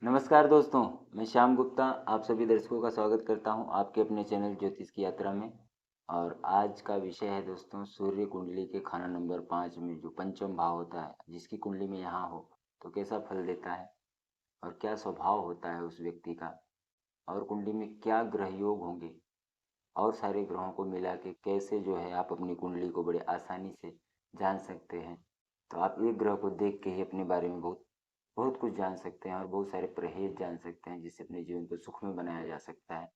नमस्कार दोस्तों, मैं श्याम गुप्ता आप सभी दर्शकों का स्वागत करता हूं आपके अपने चैनल ज्योतिष की यात्रा में। और आज का विषय है दोस्तों सूर्य कुंडली के खाना नंबर 5 में जो पंचम भाव होता है, जिसकी कुंडली में यहाँ हो तो कैसा फल देता है और क्या स्वभाव होता है उस व्यक्ति का, और कुंडली में क्या ग्रह योग होंगे और सारे ग्रहों को मिला के कैसे जो है आप अपनी कुंडली को बड़े आसानी से जान सकते हैं। तो आप एक ग्रह को देख के ही अपने बारे में बहुत बहुत कुछ जान सकते हैं और बहुत सारे परहेज जान सकते हैं, जिससे अपने जीवन को सुख में बनाया जा सकता है।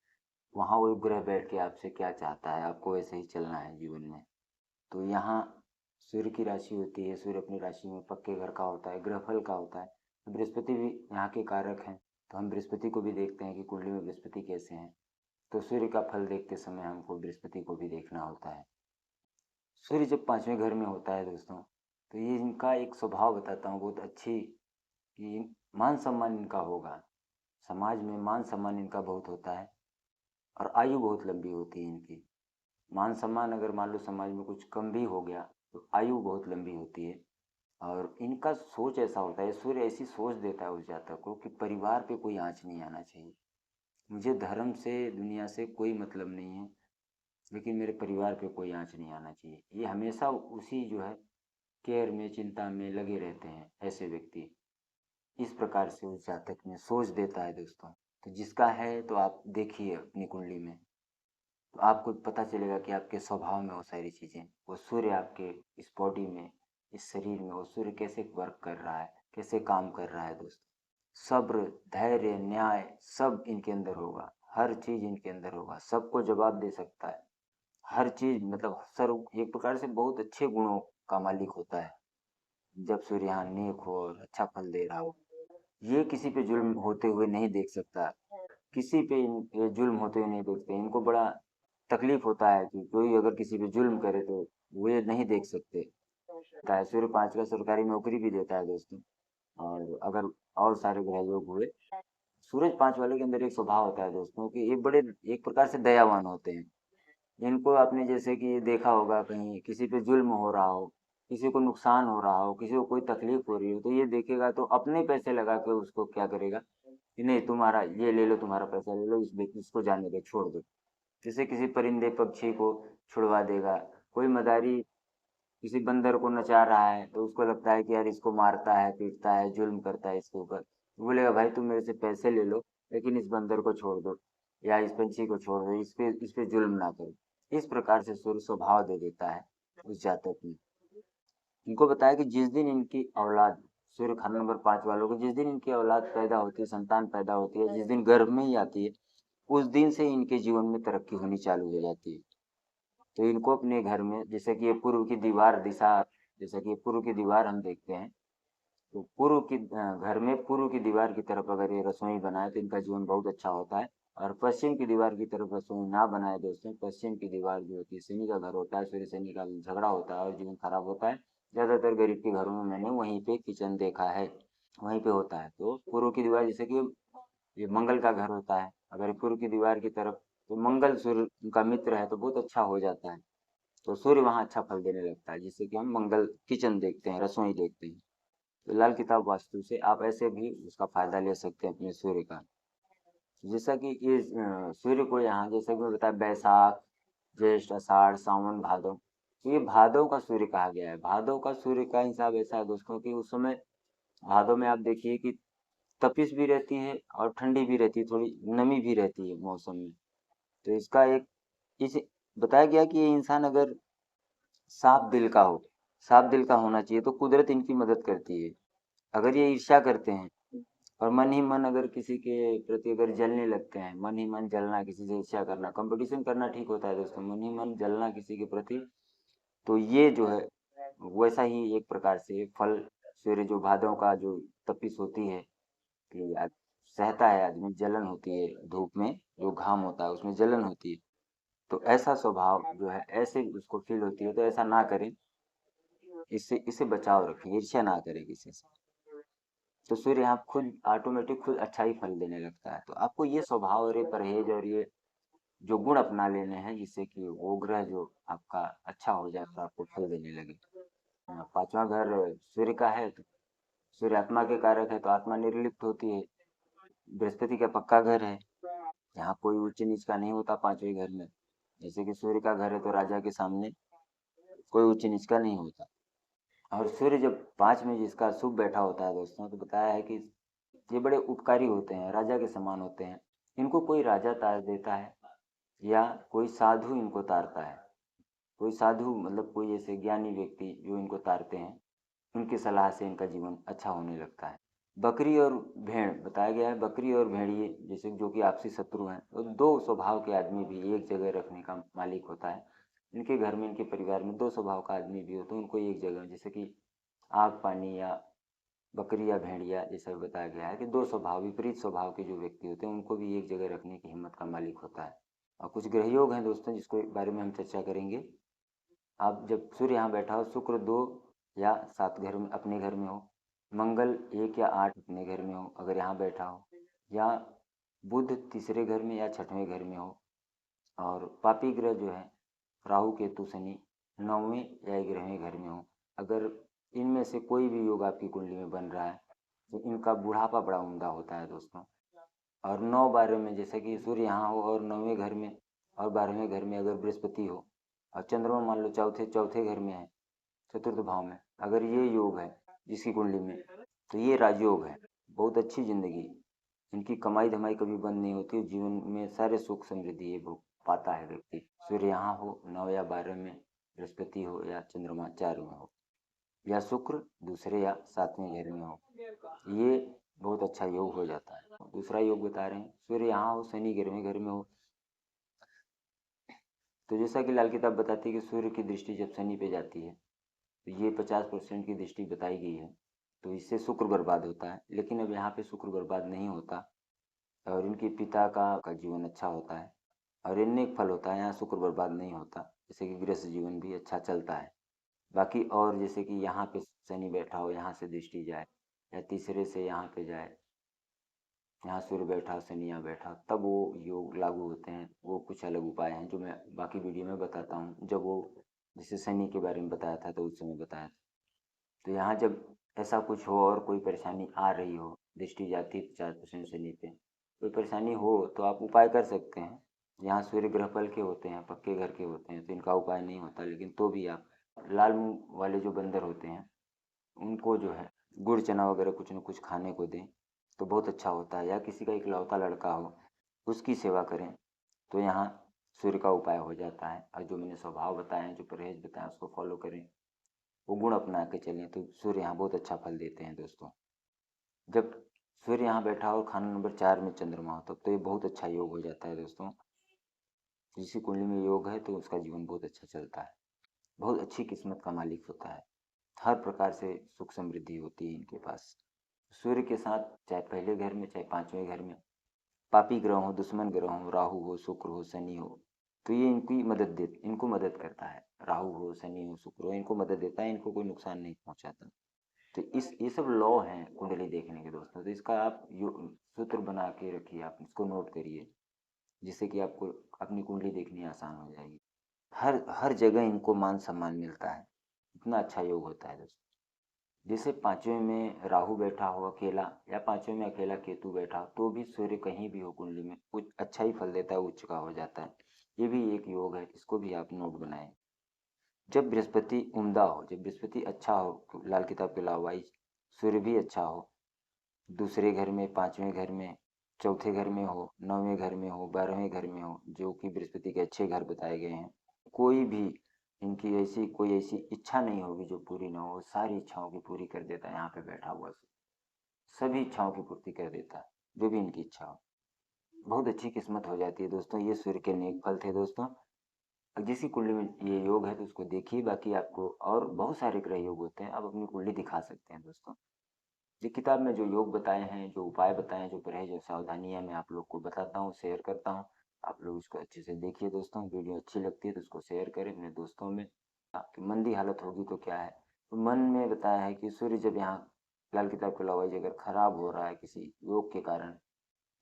वहाँ वो ग्रह बैठ के आपसे क्या चाहता है, आपको वैसे ही चलना है जीवन में। तो यहाँ सूर्य की राशि होती है, सूर्य अपनी राशि में पक्के घर का होता है, ग्रहफल का होता है। बृहस्पति भी यहाँ के कारक हैं, तो हम बृहस्पति को भी देखते हैं कि कुंडली में बृहस्पति कैसे हैं। तो सूर्य का फल देखते समय हमको बृहस्पति को भी देखना होता है। सूर्य जब 5वें घर में होता है दोस्तों, तो ये इनका एक स्वभाव बताता हूँ बहुत अच्छी, कि मान सम्मान इनका होगा। समाज में मान सम्मान इनका बहुत होता है और आयु बहुत लंबी होती है इनकी। मान सम्मान अगर मान लो समाज में कुछ कम भी हो गया तो आयु बहुत लंबी होती है। और इनका सोच ऐसा होता है, सूर्य ऐसी सोच देता है उस जातक को कि परिवार पे कोई आँच नहीं आना चाहिए। मुझे धर्म से दुनिया से कोई मतलब नहीं है, लेकिन मेरे परिवार पे कोई आँच नहीं आना चाहिए। ये हमेशा उसी जो है केयर में, चिंता में लगे रहते हैं ऐसे व्यक्ति। इस प्रकार से उस जातक में सोच देता है दोस्तों। तो जिसका है तो आप देखिए अपनी कुंडली में, तो आपको पता चलेगा कि आपके स्वभाव में वो सारी चीज़ें, वो सूर्य आपके इस बॉडी में, इस शरीर में वो सूर्य कैसे वर्क कर रहा है, कैसे काम कर रहा है दोस्तों। सब्र, धैर्य, न्याय सब इनके अंदर होगा, हर चीज़ इनके अंदर होगा, सबको जवाब दे सकता है। हर चीज़ मतलब सर्व एक प्रकार से बहुत अच्छे गुणों का मालिक होता है। जब सूर्य यहाँ नेक हो और अच्छा फल दे रहा हो, ये किसी पे जुल्म होते हुए नहीं देख सकता, किसी पे ये जुल्म होते हुए नहीं देखते। इनको बड़ा तकलीफ होता है कि कोई अगर किसी पे जुल्म करे तो वो ये नहीं देख सकते। सूर्य 5 का सरकारी नौकरी भी देता है दोस्तों। और अगर और सारे ग्रह योग हुए, सूरज 5 वाले के अंदर एक स्वभाव होता है दोस्तों कि ये बड़े एक प्रकार से दयावान होते हैं। इनको आपने जैसे कि देखा होगा, कहीं किसी पे जुल्म हो रहा हो, किसी को नुकसान हो रहा हो, किसी को कोई तकलीफ हो रही हो, तो ये देखेगा तो अपने पैसे लगा के उसको क्या करेगा कि नहीं तुम्हारा ये ले लो, तुम्हारा पैसा ले लो, इसको जाने दो, छोड़ दो। जैसे किसी परिंदे पक्षी को छुड़वा देगा। कोई मदारी किसी बंदर को नचा रहा है तो उसको लगता है कि यार इसको मारता है, पीटता है, जुल्म करता है इसके ऊपर, तो बोलेगा भाई तुम मेरे से पैसे ले लो, लेकिन इस बंदर को छोड़ दो या इस पंछी को छोड़ दो, इस पे जुल्म ना करो। इस प्रकार से सूर्य स्वभाव दे देता है उस जातक में। इनको बताया कि जिस दिन इनकी औलाद, सूर्य खाना नंबर 5 वालों को जिस दिन इनकी औलाद पैदा होती है, संतान पैदा होती है, जिस दिन गर्भ में ही आती है, उस दिन से इनके जीवन में तरक्की होनी चालू हो जाती है। तो इनको अपने घर में, जैसे कि ये पूर्व की दीवार दिशा, जैसे कि ये पूर्व की दीवार हम देखते हैं, तो पूर्व की घर में पूर्व की दीवार की तरफ अगर ये रसोई बनाए तो इनका जीवन बहुत अच्छा होता है। और पश्चिम की दीवार की तरफ रसोई ना बनाए दोस्तों, पश्चिम की दीवार जो होती है शनि का घर होता है, सूर्य शनि का झगड़ा होता है और जीवन खराब होता है। ज्यादातर गरीब के घरों में मैंने वहीं पे किचन देखा है, वहीं पे होता है। तो पूर्व की दीवार, जैसे कि ये मंगल का घर होता है, अगर पूर्व की दीवार की तरफ, तो मंगल सूर्य का मित्र है तो बहुत अच्छा हो जाता है। तो सूर्य वहाँ अच्छा फल देने लगता है, जिससे कि हम मंगल किचन देखते हैं, रसोई देखते हैं। तो लाल किताब वास्तु से आप ऐसे भी उसका फायदा ले सकते हैं अपने सूर्य का। जैसा कि ये सूर्य को यहाँ, जैसे कि मैं बताया, बैसाख, ज्येष्ठ, आषाढ़, सावन, भादव, तो ये भादव का सूर्य कहा गया है। भादव का सूर्य का हिसाब ऐसा है दोस्तों कि उस समय भादव में आप देखिए कि तपिश भी रहती है और ठंडी भी रहती है, थोड़ी नमी भी रहती है मौसम में। तो इसका एक इस बताया गया कि ये इंसान अगर साफ दिल का हो, साफ दिल का होना चाहिए, तो कुदरत इनकी मदद करती है। अगर ये ईर्ष्या करते हैं और मन ही मन अगर किसी के प्रति अगर जलने लगते हैं, मन ही मन जलना, किसी से ईर्ष्या करना, कंपटीशन करना ठीक होता है दोस्तों, मन ही मन जलना किसी के प्रति, तो ये जो है वैसा ही एक प्रकार से फल सूर्य जो भादों का जो तपिश होती है कि सहता है आदमी, जलन होती है धूप में, जो घाम होता है उसमें जलन होती है। तो ऐसा स्वभाव जो है, ऐसे उसको फील होती है, तो ऐसा ना करें, इससे इसे बचाव रखें, ईर्ष्या ना करें किसी से। तो सूर्य यहाँ खुद ऑटोमेटिक खुद अच्छा ही फल देने लगता है। तो आपको ये स्वभाव और ये परहेज और ये जो गुण अपना लेने हैं, जिससे कि वो ग्रह जो आपका अच्छा हो जाए तो आपको फल देने लगे। 5वां घर सूर्य का है, तो सूर्य आत्मा के कारक है, तो आत्मा निर्लिप्त होती है। बृहस्पति का पक्का घर है, यहाँ कोई ऊंच नीच का नहीं होता पांचवें घर में। जैसे कि सूर्य का घर है तो राजा के सामने कोई ऊंच नीच का नहीं होता। और सूर्य जब 5 में जिसका शुभ बैठा होता है दोस्तों, तो बताया है कि ये बड़े उपकारी होते हैं, राजा के समान होते हैं। इनको कोई राजा तार देता है या कोई साधु इनको तारता है। कोई साधु मतलब कोई ऐसे ज्ञानी व्यक्ति जो इनको तारते हैं, उनकी सलाह से इनका जीवन अच्छा होने लगता है। बकरी और भेड़ बताया गया है, बकरी और भेड़िए जैसे जो कि आपसी शत्रु हैं, तो दो स्वभाव के आदमी भी एक जगह रखने का मालिक होता है। इनके घर में, इनके परिवार में दो स्वभाव का आदमी भी हो तो उनको एक जगह, जैसे कि आग पानी या बकरी या भेड़िया, जैसा भी बताया गया है कि दो स्वभाव, विपरीत स्वभाव के जो व्यक्ति होते हैं उनको भी एक जगह रखने की हिम्मत का मालिक होता है। और कुछ ग्रह योग हैं दोस्तों जिसके बारे में हम चर्चा करेंगे। आप जब सूर्य यहाँ बैठा हो, शुक्र 2 या 7 घर में अपने घर में हो, मंगल 1 या 8 अपने घर में हो अगर यहाँ बैठा हो, या बुध तीसरे घर में या छठवें घर में हो, और पापी ग्रह जो है राहु केतु शनि 9वें या 11वें घर में हो, अगर इनमें से कोई भी योग आपकी कुंडली में बन रहा है तो इनका बुढ़ापा बड़ा उम्दा होता है दोस्तों। और 9 12 में जैसे कि सूर्य यहाँ हो और 9वें घर में और 12वें घर में अगर बृहस्पति हो, और चंद्रमा मान लो चौथे चौथे घर में है, चतुर्थ भाव में, अगर ये योग है जिसकी कुंडली में, तो ये राजयोग है। बहुत अच्छी जिंदगी, इनकी कमाई धमाई कभी बंद नहीं होती, जीवन में सारे सुख समृद्धि ये भोग पाता है व्यक्ति। सूर्य यहाँ हो 9 या 12 में, बृहस्पति हो या चंद्रमा 4 में हो, या शुक्र दूसरे या 7वें घर में हो, ये बहुत अच्छा योग हो जाता है। दूसरा योग बता रहे हैं, सूर्य यहाँ हो शनि 11वें घर में हो, तो जैसा कि लाल किताब बताती है कि सूर्य की दृष्टि जब शनि पे जाती है तो ये 50% की दृष्टि बताई गई है, तो इससे शुक्र बर्बाद होता है। लेकिन अब यहाँ पे शुक्र बर्बाद नहीं होता और इनके पिता का जीवन अच्छा होता है और इनने एक फल होता है, यहाँ शुक्र बर्बाद नहीं होता, जैसे कि गृहस्थ जीवन भी अच्छा चलता है। बाकी और जैसे कि यहाँ पे शनि बैठा हो, यहाँ से दृष्टि जाए, या तीसरे से यहाँ पे जाए, यहाँ सूर्य बैठा शनि यहाँ बैठा, तब वो योग लागू होते हैं। वो कुछ अलग उपाय हैं जो मैं बाकी वीडियो में बताता हूँ, जब वो जैसे शनि के बारे में बताया था तो उस समय बताया था। तो यहाँ जब ऐसा कुछ हो और कोई परेशानी आ रही हो, दृष्टि जाती 50% शनि पे, कोई परेशानी हो तो आप उपाय कर सकते हैं। यहाँ सूर्य ग्रह फल के होते हैं, पक्के घर के होते हैं, तो इनका उपाय नहीं होता, लेकिन तो भी आप लाल मुंह वाले जो बंदर होते हैं उनको जो है गुड़ चना वगैरह कुछ न कुछ खाने को दें तो बहुत अच्छा होता है। या किसी का इकलौता लड़का हो उसकी सेवा करें तो यहाँ सूर्य का उपाय हो जाता है। और जो मैंने स्वभाव बताए हैं, जो परहेज बताए उसको फॉलो करें, वो गुण अपना के चलें तो सूर्य यहाँ बहुत अच्छा फल देते हैं दोस्तों। जब सूर्य यहाँ बैठा हो, खाना नंबर 4 में चंद्रमा हो, तब तो ये बहुत अच्छा योग हो जाता है दोस्तों। जिसकी कुंडली में योग है तो उसका जीवन बहुत अच्छा चलता है, बहुत अच्छी किस्मत का मालिक होता है, हर प्रकार से सुख समृद्धि होती है इनके पास। सूर्य के साथ चाहे पहले घर में चाहे 5वें घर में पापी ग्रह हो, दुश्मन ग्रह हो, राहु हो, शुक्र हो, शनि हो, तो ये इनको मदद करता है। राहु हो, शनि हो, शुक्र हो, इनको मदद देता है, इनको कोई नुकसान नहीं पहुंचाता। तो इस ये सब लॉ हैं कुंडली देखने के दोस्तों, तो इसका आप सूत्र बना के रखिए, आप इसको नोट करिए, जिससे कि आपको अपनी कुंडली देखनी आसान हो जाएगी। हर हर जगह इनको मान सम्मान मिलता है, इतना अच्छा योग होता है दोस्तों। जैसे 5वें में राहु बैठा हो अकेला, या 5वें में अकेला केतु बैठा हो, तो भी सूर्य कहीं भी हो कुंडली में कुछ अच्छा ही फल देता है, उच्च का हो जाता है। ये भी एक योग है, इसको भी आप नोट बनाएं। जब बृहस्पति उम्दा हो, जब बृहस्पति अच्छा हो, तो लाल किताब के अलावा सूर्य भी अच्छा हो, दूसरे घर में, 5वें घर में, चौथे घर में हो, 9वें घर में हो, 12वें घर में हो, जो कि बृहस्पति के अच्छे घर बताए गए हैं, कोई भी इनकी ऐसी कोई ऐसी इच्छा नहीं होगी जो पूरी ना हो, सारी इच्छाओं की पूरी कर देता है यहाँ पे बैठा हुआ, सभी इच्छाओं की पूर्ति कर देता है, जो भी इनकी इच्छा हो। बहुत अच्छी किस्मत हो जाती है दोस्तों। ये सूर्य के नेक फल थे दोस्तों। अब जिसकी कुंडली में ये योग है तो उसको देखिए, बाकी आपको और बहुत सारे ग्रह योग होते हैं, आप अपनी कुंडली दिखा सकते हैं दोस्तों। ये किताब में जो योग बताए हैं, जो उपाय बताए हैं, जो परहेज और सावधानियां मैं आप लोग को बताता हूँ, शेयर करता हूँ, आप लोग इसको अच्छे से देखिए दोस्तों। वीडियो अच्छी लगती है तो उसको शेयर करें अपने दोस्तों में। आपकी मंदी हालत होगी तो क्या है, तो मन में बताया है कि सूर्य जब यहाँ लाल किताब के अलावा अगर खराब हो रहा है किसी योग के कारण,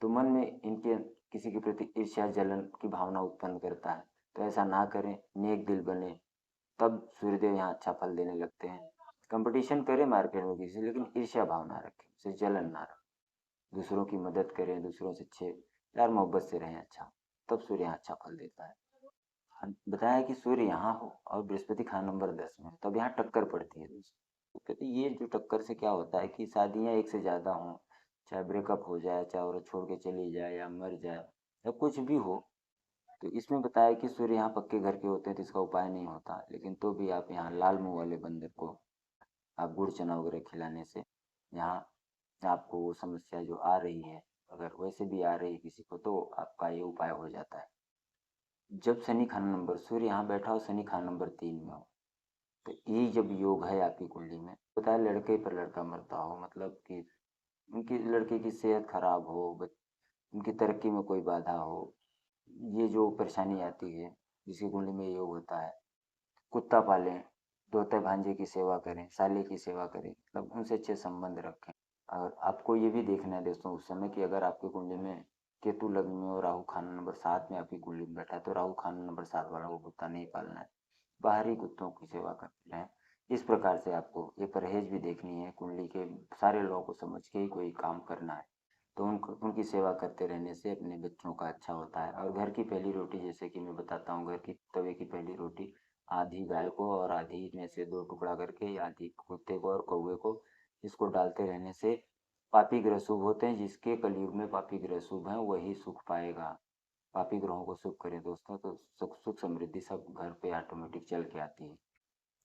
तो मन में इनके किसी के प्रति ईर्ष्या जलन की भावना उत्पन्न करता है। तो ऐसा ना करें, नेक दिल बने, तब सूर्यदेव यहाँ अच्छा फल देने लगते हैं। कंपटीशन करें मार्केट में किसी, लेकिन ईर्ष्या भाव ना रखें, उसे जलन ना रखें। दूसरों की मदद करें, दूसरों से अच्छे प्यार मोहब्बत से रहें, अच्छा, तब सूर्य यहाँ अच्छा फल देता है। बताया कि सूर्य यहाँ हो और बृहस्पति खाना नंबर 10 में हो, तब यहाँ टक्कर पड़ती है दोस्तों। तो कहते हैं ये जो टक्कर से क्या होता है कि शादियाँ एक से ज़्यादा हों, चाहे ब्रेकअप हो जाए, चाहे औरत छोड़ के चली जाए या मर जाए या कुछ भी हो, तो इसमें बताया कि सूर्य यहाँ पक्के घर के होते हैं तो इसका उपाय नहीं होता, लेकिन तो भी आप यहाँ लाल मुंह वाले बंदर को आप गुड़ चना वगैरह खिलाने से यहाँ आपको वो समस्या जो आ रही है, अगर वैसे भी आ रही है किसी को, तो आपका ये उपाय हो जाता है। जब शनि खाना नंबर सूर्य यहाँ बैठा हो, शनि खाना नंबर 3 में हो, तो ये जब योग है आपकी कुंडली में, बताया लड़के पर लड़का मरता हो, मतलब कि उनकी लड़के की सेहत खराब हो, उनकी तरक्की में कोई बाधा हो, ये जो परेशानी आती है जिसकी कुंडली में योग होता है। कुत्ता पालें, तोते भांजे की सेवा करें, साले की सेवा करें, मतलब उनसे अच्छे संबंध रखें। और आपको ये भी देखना है दोस्तों उस समय कि अगर आपकी कुंडली में केतु लग्न में और राहु खाना नंबर 7 में आपकी कुंडली में बैठा है, तो राहु खाना नंबर 7 वाला वो कुत्ता नहीं पालना है, बाहरी कुत्तों की सेवा करते रहें। इस प्रकार से आपको ये परहेज भी देखनी है, कुंडली के सारे लॉ को समझ के ही कोई काम करना है। तो उनकी सेवा करते रहने से अपने बच्चों का अच्छा होता है। और घर की पहली रोटी, जैसे कि मैं बताता हूँ, घर की तवे की पहली रोटी आधी गाय को और आधी में से 2 टुकड़ा करके, आधी कुत्ते को और कौवे को, इसको डालते रहने से पापी ग्रह शुभ होते हैं। जिसके कलयुग में पापी ग्रह शुभ हैं वही सुख पाएगा। पापी ग्रहों को शुभ करें दोस्तों, तो सुख सुख समृद्धि सब घर पे ऑटोमेटिक चल के आती है।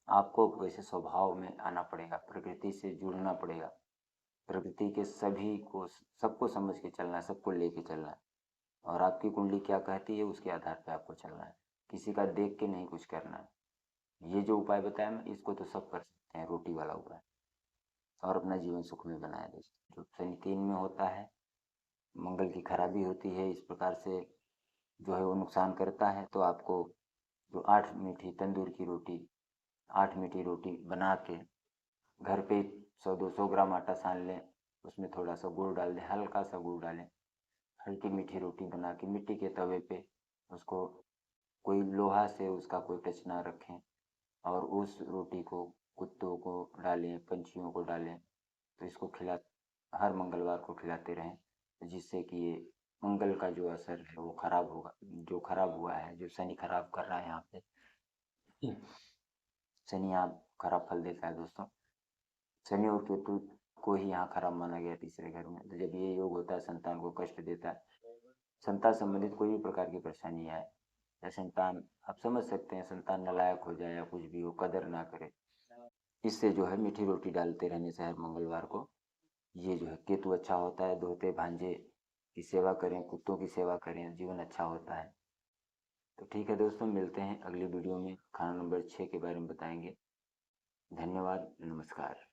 आपको वैसे स्वभाव में आना पड़ेगा, प्रकृति से जुड़ना पड़ेगा, प्रकृति के सभी को सबको समझ के चलना है, सबको लेके चलना है। और आपकी कुंडली क्या कहती है उसके आधार पे आपको चलना है, किसी का देख के नहीं कुछ करना है। ये जो उपाय बताया मैं, इसको तो सब कर सकते हैं, रोटी वाला उपाय, और अपना जीवन सुख में बनाए दोस्तों। जो शनि 3 में होता है, मंगल की खराबी होती है, इस प्रकार से जो है वो नुकसान करता है। तो आपको जो 8 मीठी तंदूर की रोटी, 8 मीठी रोटी बना के घर पे 100-200 ग्राम आटा सान लें, उसमें थोड़ा सा गुड़ डाल दें, हल्का सा गुड़ डालें, हल्की मीठी रोटी बना के मिट्टी के तवे पे उसको, कोई लोहा से उसका कोई टच ना रखें, और उस रोटी को कुत्तों को डालें, पंछियों को डालें, तो इसको हर मंगलवार को खिलाते रहें, जिससे कि ये मंगल का जो असर है वो खराब होगा, जो खराब हुआ है, जो शनि खराब कर रहा है यहाँ पे, शनि यहाँ खराब फल देता है दोस्तों। शनि और केतु को ही यहाँ खराब माना गया तीसरे घर में। तो जब ये योग होता है, संतान को कष्ट देता है, संतान संबंधित कोई भी प्रकार की परेशानी आए, या संतान, आप समझ सकते हैं, संतान नालायक हो जाए या कुछ भी हो, कदर ना करे, इससे जो है मीठी रोटी डालते रहने से हर मंगलवार को, ये जो है केतु अच्छा होता है। धोते भांजे की सेवा करें, कुत्तों की सेवा करें, जीवन अच्छा होता है। तो ठीक है दोस्तों, मिलते हैं अगली वीडियो में, खाना नंबर 6 के बारे में बताएंगे। धन्यवाद, नमस्कार।